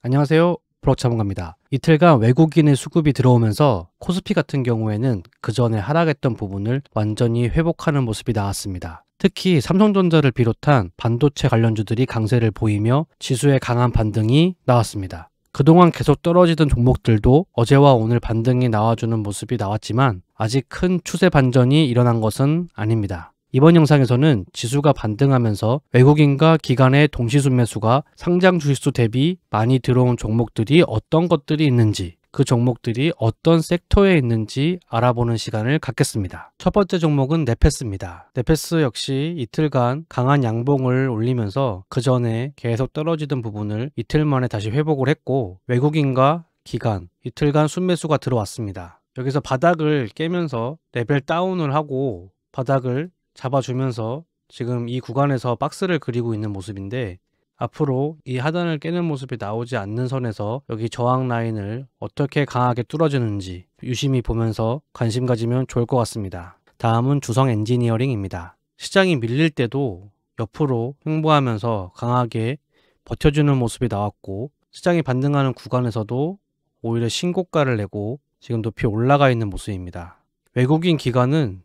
안녕하세요. 브로차문가입니다. 이틀간 외국인의 수급이 들어오면서 코스피 같은 경우에는 그 전에 하락했던 부분을 완전히 회복하는 모습이 나왔습니다. 특히 삼성전자를 비롯한 반도체 관련주들이 강세를 보이며 지수의 강한 반등이 나왔습니다. 그동안 계속 떨어지던 종목들도 어제와 오늘 반등이 나와주는 모습이 나왔지만 아직 큰 추세 반전이 일어난 것은 아닙니다. 이번 영상에서는 지수가 반등하면서 외국인과 기관의 동시순매수가 상장 주식수 대비 많이 들어온 종목들이 어떤 것들이 있는지, 그 종목들이 어떤 섹터에 있는지 알아보는 시간을 갖겠습니다. 첫 번째 종목은 네페스입니다. 네페스 역시 이틀간 강한 양봉을 올리면서 그 전에 계속 떨어지던 부분을 이틀 만에 다시 회복을 했고, 외국인과 기관 이틀간 순매수가 들어왔습니다. 여기서 바닥을 깨면서 레벨 다운을 하고 바닥을 잡아주면서 지금 이 구간에서 박스를 그리고 있는 모습인데, 앞으로 이 하단을 깨는 모습이 나오지 않는 선에서 여기 저항 라인을 어떻게 강하게 뚫어주는지 유심히 보면서 관심 가지면 좋을 것 같습니다. 다음은 주성 엔지니어링입니다. 시장이 밀릴 때도 옆으로 횡보하면서 강하게 버텨주는 모습이 나왔고, 시장이 반등하는 구간에서도 오히려 신고가를 내고 지금 높이 올라가 있는 모습입니다. 외국인 기관은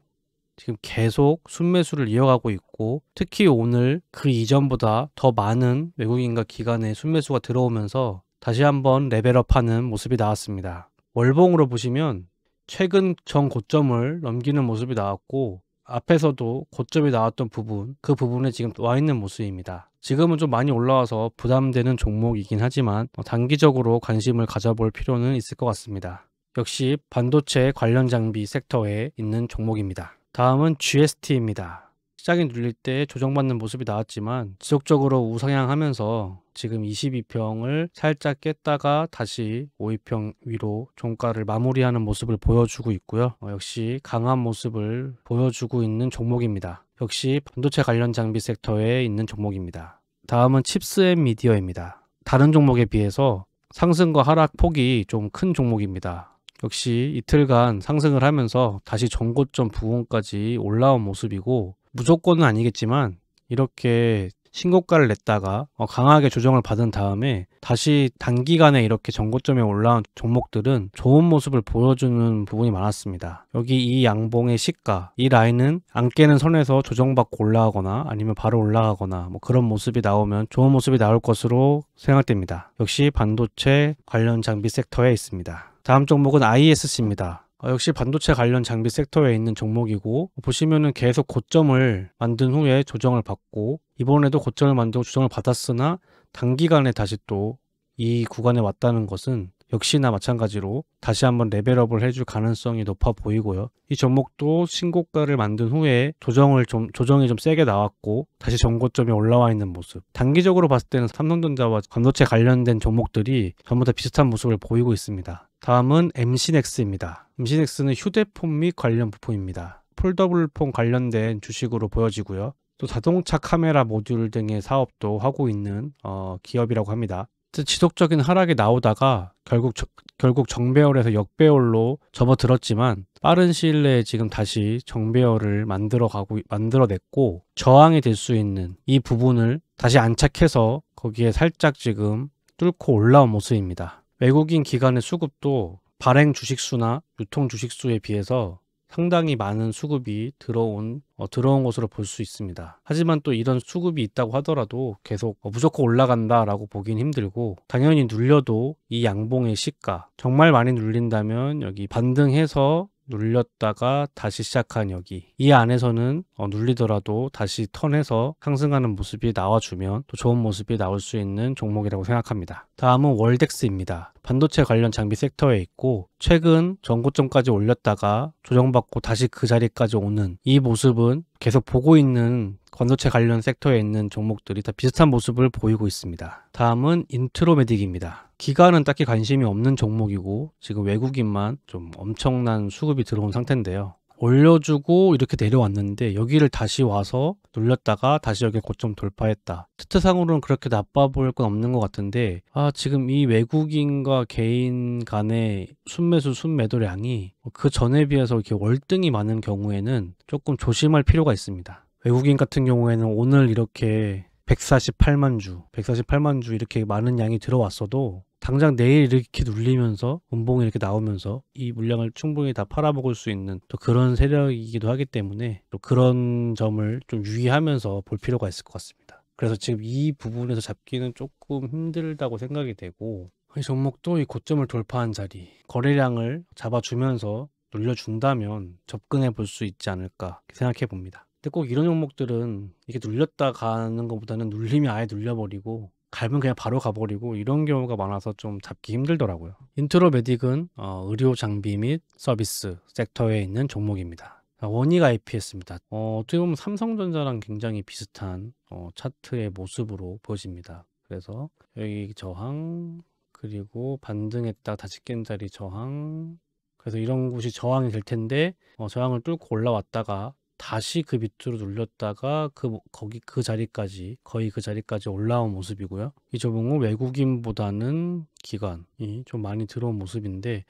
지금 계속 순매수를 이어가고 있고, 특히 오늘 그 이전보다 더 많은 외국인과 기관의 순매수가 들어오면서 다시 한번 레벨업하는 모습이 나왔습니다. 월봉으로 보시면 최근 전 고점을 넘기는 모습이 나왔고, 앞에서도 고점이 나왔던 부분, 그 부분에 지금 와 있는 모습입니다. 지금은 좀 많이 올라와서 부담되는 종목이긴 하지만 단기적으로 관심을 가져볼 필요는 있을 것 같습니다. 역시 반도체 관련 장비 섹터에 있는 종목입니다. 다음은 GST입니다. 시장이 눌릴 때 조정받는 모습이 나왔지만 지속적으로 우상향하면서 지금 22평을 살짝 깼다가 다시 52평 위로 종가를 마무리하는 모습을 보여주고 있고요. 역시 강한 모습을 보여주고 있는 종목입니다. 역시 반도체 관련 장비 섹터에 있는 종목입니다. 다음은 칩스앤미디어입니다. 다른 종목에 비해서 상승과 하락 폭이 좀 큰 종목입니다. 역시 이틀간 상승을 하면서 다시 전고점 부근까지 올라온 모습이고, 무조건은 아니겠지만 이렇게 신고가를 냈다가 강하게 조정을 받은 다음에 다시 단기간에 이렇게 전고점에 올라온 종목들은 좋은 모습을 보여주는 부분이 많았습니다. 여기 이 양봉의 시가, 이 라인은 안 깨는 선에서 조정받고 올라가거나 아니면 바로 올라가거나 그런 모습이 나오면 좋은 모습이 나올 것으로 생각됩니다. 역시 반도체 관련 장비 섹터에 있습니다. 다음 종목은 ISC입니다. 역시 반도체 관련 장비 섹터에 있는 종목이고, 보시면은 계속 고점을 만든 후에 조정을 받고, 이번에도 고점을 만들고 조정을 받았으나 단기간에 다시 또 이 구간에 왔다는 것은 역시나 마찬가지로 다시 한번 레벨업을 해줄 가능성이 높아 보이고요. 이 종목도 신고가를 만든 후에 조정이 좀 세게 나왔고 다시 전고점에 올라와 있는 모습. 단기적으로 봤을 때는 삼성전자와 반도체 관련된 종목들이 전부 다 비슷한 모습을 보이고 있습니다. 다음은 MC넥스입니다. MC넥스는 휴대폰 및 관련 부품입니다. 폴더블폰 관련된 주식으로 보여지고요. 또 자동차 카메라 모듈 등의 사업도 하고 있는 기업이라고 합니다. 지속적인 하락이 나오다가 결국 정배열에서 역배열로 접어들었지만 빠른 시일 내에 지금 다시 정배열을 만들어냈고, 저항이 될 수 있는 이 부분을 다시 안착해서 거기에 살짝 지금 뚫고 올라온 모습입니다. 외국인 기관의 수급도 발행 주식수나 유통 주식수에 비해서 상당히 많은 수급이 들어온 것으로 볼 수 있습니다. 하지만 또 이런 수급이 있다고 하더라도 계속 무조건 올라간다라고 보긴 힘들고, 당연히 눌려도 이 양봉의 시가 정말 많이 눌린다면 여기 반등해서 눌렸다가 다시 시작한 여기 이 안에서는 눌리더라도 다시 턴해서 상승하는 모습이 나와주면 또 좋은 모습이 나올 수 있는 종목이라고 생각합니다. 다음은 월덱스입니다. 반도체 관련 장비 섹터에 있고, 최근 전고점까지 올렸다가 조정받고 다시 그 자리까지 오는 이 모습은 계속 보고 있는 반도체 관련 섹터에 있는 종목들이 다 비슷한 모습을 보이고 있습니다. 다음은 인트로메딕입니다. 기관은 딱히 관심이 없는 종목이고 지금 외국인만 좀 엄청난 수급이 들어온 상태인데요. 올려주고 이렇게 내려왔는데 여기를 다시 와서 눌렸다가 다시 여기 고점 돌파했다. 차트상으로는 그렇게 나빠 보일 건 없는 것 같은데, 지금 이 외국인과 개인 간의 순매수 순매도량이 그 전에 비해서 이렇게 월등히 많은 경우에는 조금 조심할 필요가 있습니다. 외국인 같은 경우에는 오늘 이렇게 148만 주, 148만 주 이렇게 많은 양이 들어왔어도 당장 내일 이렇게 눌리면서 음봉이 이렇게 나오면서 이 물량을 충분히 다 팔아먹을 수 있는 또 그런 세력이기도 하기 때문에 또 그런 점을 좀 유의하면서 볼 필요가 있을 것 같습니다. 그래서 지금 이 부분에서 잡기는 조금 힘들다고 생각이 되고, 이 종목도 이 고점을 돌파한 자리 거래량을 잡아주면서 눌려준다면 접근해 볼 수 있지 않을까 생각해 봅니다. 근데 꼭 이런 종목들은 이게 눌렸다 가는 것보다는 눌리면 아예 눌려버리고 갈면 그냥 바로 가버리고 이런 경우가 많아서 좀 잡기 힘들더라고요. 인트로메딕은 의료 장비 및 서비스 섹터에 있는 종목입니다. 원익 IPS입니다. 어떻게 보면 삼성전자랑 굉장히 비슷한 차트의 모습으로 보여집니다. 그래서 여기 저항, 그리고 반등했다 다시 깬 자리 저항, 그래서 이런 곳이 저항이 될 텐데 저항을 뚫고 올라왔다가 다시 그 밑으로 눌렸다가 거의 그 자리까지 올라온 모습이고요. 이 종목은 외국인보다는 기관이 좀 많이 들어온 모습인데,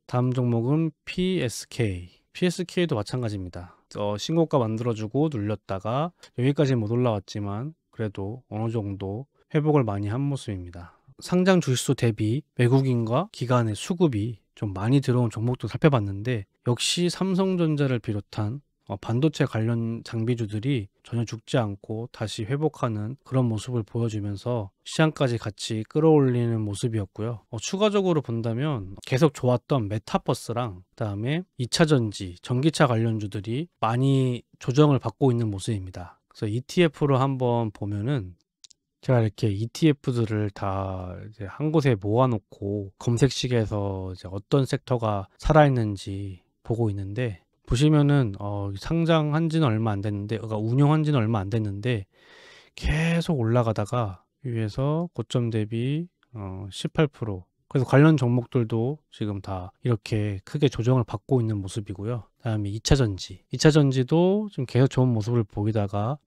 다음 종목은 PSK도 마찬가지입니다. 신고가 만들어주고 눌렸다가 여기까지 못 올라왔지만 그래도 어느 정도 회복을 많이 한 모습입니다. 상장 주식수 대비 외국인과 기관의 수급이 좀 많이 들어온 종목도 살펴봤는데, 역시 삼성전자를 비롯한 반도체 관련 장비주들이 전혀 죽지 않고 다시 회복하는 그런 모습을 보여주면서 시장까지 같이 끌어올리는 모습이었고요. 추가적으로 본다면 계속 좋았던 메타버스랑 그다음에 2차전지, 전기차 관련주들이 많이 조정을 받고 있는 모습입니다. 그래서 ETF로 한번 보면은 제가 이렇게 ETF들을 다 이제 한 곳에 모아놓고 검색식에서 이제 어떤 섹터가 살아있는지 보고 있는데, 보시면은 상장한 지는 얼마 안 됐는데, 그러니까 운영한 지는 얼마 안 됐는데 계속 올라가다가 위에서 고점 대비 18%, 그래서 관련 종목들도 지금 다 이렇게 크게 조정을 받고 있는 모습이고요. 다음에 2차전지도 지금 계속 좋은 모습을 보이다가 이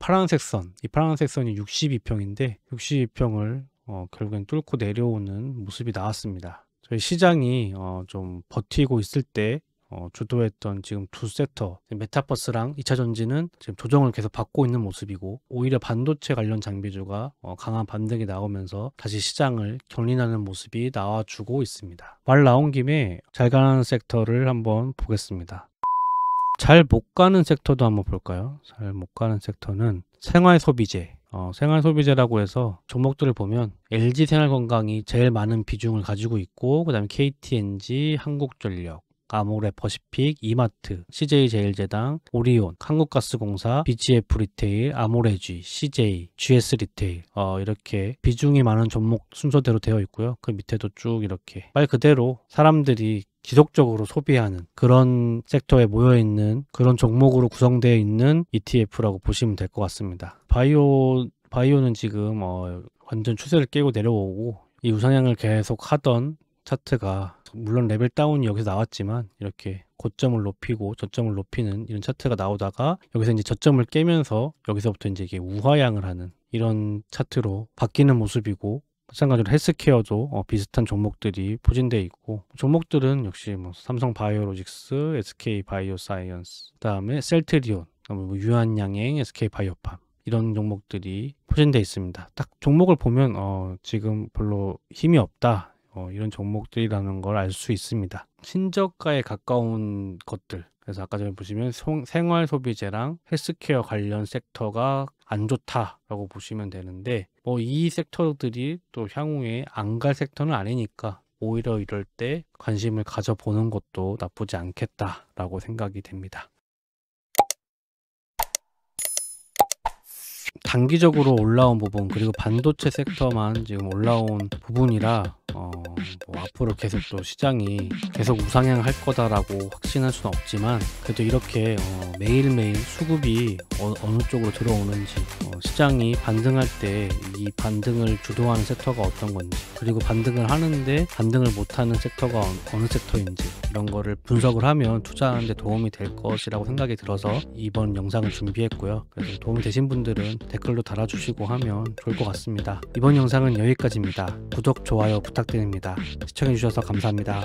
파란색 선이 62평인데 62평을 결국엔 뚫고 내려오는 모습이 나왔습니다. 저희 시장이 좀 버티고 있을 때 주도했던 지금 두 섹터, 메타버스랑 2차전지는 지금 조정을 계속 받고 있는 모습이고, 오히려 반도체 관련 장비주가 강한 반등이 나오면서 다시 시장을 견인하는 모습이 나와주고 있습니다. 말 나온 김에 잘 가는 섹터를 한번 보겠습니다. 잘 못 가는 섹터도 한번 볼까요? 잘 못 가는 섹터는 생활소비재. 생활소비재라고 해서 종목들을 보면 LG생활건강이 제일 많은 비중을 가지고 있고, 그 다음에 KTNG, 한국전력, 아모레퍼시픽, 이마트, CJ제일제당, 오리온, 한국가스공사, BGF 리테일, 아모레G, CJ, GS 리테일, 이렇게 비중이 많은 종목 순서대로 되어 있고요. 그 밑에도 쭉 이렇게 말 그대로 사람들이 지속적으로 소비하는 그런 섹터에 모여있는 그런 종목으로 구성되어 있는 ETF라고 보시면 될 것 같습니다. 바이오는 지금 완전 추세를 깨고 내려오고, 이 우상향을 계속 하던 차트가 물론 레벨 다운이 여기서 나왔지만 이렇게 고점을 높이고 저점을 높이는 이런 차트가 나오다가 여기서 이제 저점을 깨면서 여기서부터 이제 이게 우하향을 하는 이런 차트로 바뀌는 모습이고, 마찬가지로 헬스케어도 비슷한 종목들이 포진되어 있고, 종목들은 역시 뭐 삼성바이오로직스, SK바이오사이언스, 그다음에 셀트리온, 뭐 유한양행, SK바이오팜, 이런 종목들이 포진되어 있습니다. 딱 종목을 보면 지금 별로 힘이 없다, 이런 종목들이라는 걸 알 수 있습니다. 신저가에 가까운 것들, 그래서 아까 전에 보시면 생활소비재랑 헬스케어 관련 섹터가 안 좋다라고 보시면 되는데, 이 섹터들이 또 향후에 안 갈 섹터는 아니니까 오히려 이럴 때 관심을 가져보는 것도 나쁘지 않겠다라고 생각이 됩니다. 단기적으로 올라온 부분, 그리고 반도체 섹터만 지금 올라온 부분이라 뭐 앞으로 계속 또 시장이 계속 우상향할 거다라고 확신할 수는 없지만, 그래도 이렇게 매일매일 수급이 어느 쪽으로 들어오는지, 시장이 반등할 때 이 반등을 주도하는 섹터가 어떤 건지, 그리고 반등을 하는데 반등을 못하는 섹터가 어느 섹터인지, 이런 거를 분석을 하면 투자하는 데 도움이 될 것이라고 생각이 들어서 이번 영상을 준비했고요. 그래서 도움이 되신 분들은 댓글로 달아주시고 하면 좋을 것 같습니다. 이번 영상은 여기까지입니다. 구독, 좋아요 부탁드립니다. 시청해주셔서 감사합니다.